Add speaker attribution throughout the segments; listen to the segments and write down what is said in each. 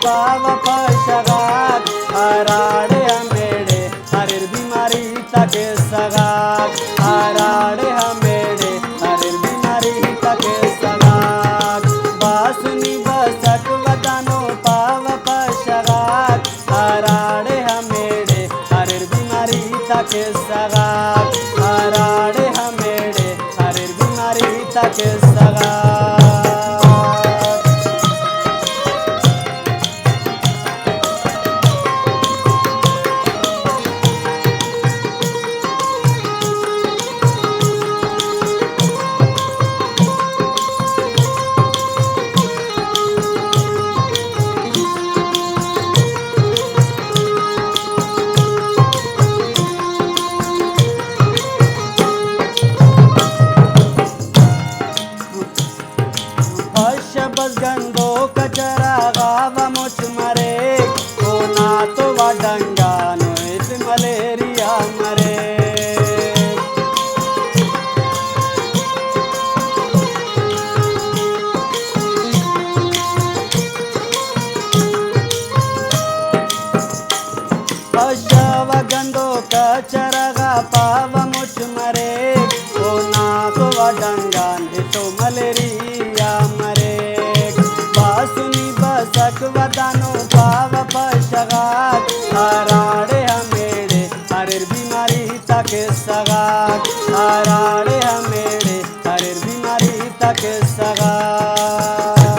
Speaker 1: पाव पशगात हराड़े हमेड़े हरिर बीमारी तके सगात हराड़े हमेड़े हरिर बीमारी तके सगात बासुनी बसक वदानो पाव पशगात हराड़े हमेड़े हरिर बीमारी तके सगात हराड़े हमेड़े हरिर बीमारी तके सगात बस गंदो कचरा गाव मुझ मरे कोना तो वाडंगा नोइस मलेरिया मरे अशव गंदो कचरा गा पाव मुझ मरे कोना तो वाडंगा तो मलेरिया मरे बसक वदानो पाव पशगात हराड़े हमेड़े हरिर बीमारी तके सगात हराड़े हमेड़े हरिर बीमारी तके सगात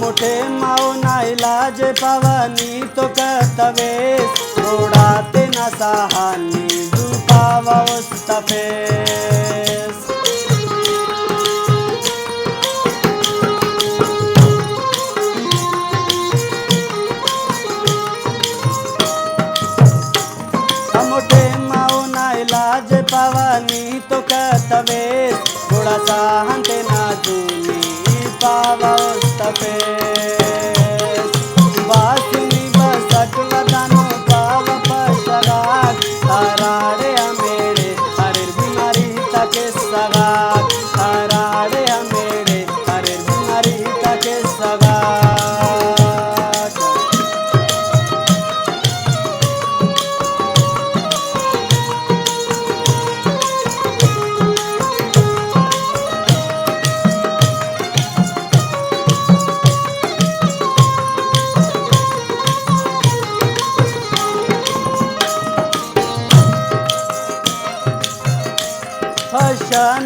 Speaker 1: मोटे माओ ना इलाज पवनी तो कर्तवेश छोड़ाते न सहानी दुपावा तफेस मोटे माओ ना इलाज पवनी तो कर्तवेश थोड़ा सहनते ना दूनी पावा बासुनी बसक वदानो पाव पशगात हराड़े हमेड़े हरिर बीमारी तके सगात हराड़े हमेड़े हरिर बीमारी तके सगात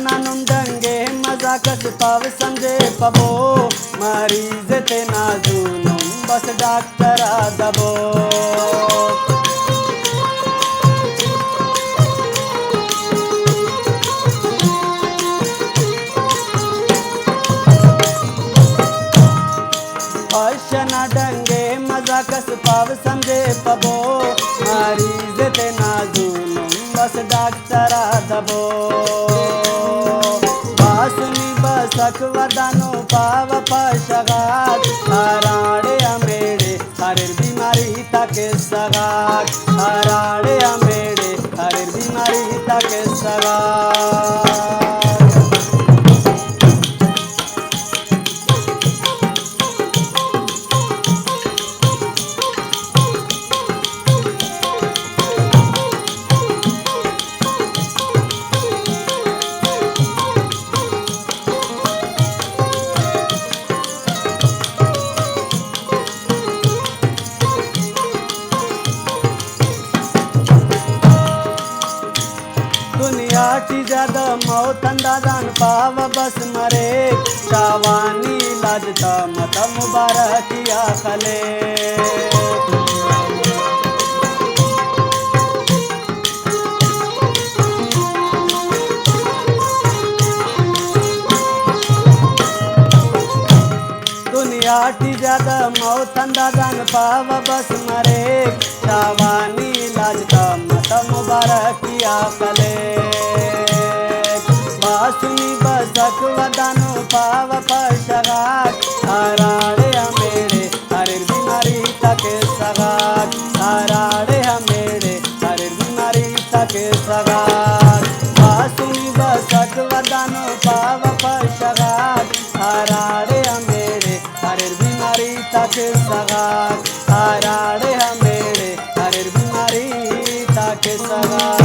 Speaker 1: नानुंडंगे मजाकस पाव समझे पबो मरीज ते नाजुनुम बस डॉक्टर दबो ना डंगे मजाकस पाव समझे पबो मरीज ते नाजुनुम बस डॉक्टर दबो बासुनी बसक वदानो पाव पशगात हराड़े हमेड़े हरिर बीमारी तके सगात हराड़े हमेड़े हरिर बीमारी तके सगात दुनियाची ज्यादा मौत अंदाजान पाव बस मरे शावानी लाजता मत मुबारकिया खले आटी ज्यादा मौतन दादान पाव बस मरे शावानी लाजता मत मुबारकिया कले बासुनी बसक वदानो पाव पशगात हराड़े हमेड़े हरे बीमारी तक सगात हराड़े हमेड़े हरे बीमारी तक सगात बासुनी बसक वदानो पाव पशगात हराड़े हमेड़े हरे बीमारी तक सगात हराड़े हमेड़े हरे बीमारी तक सगात।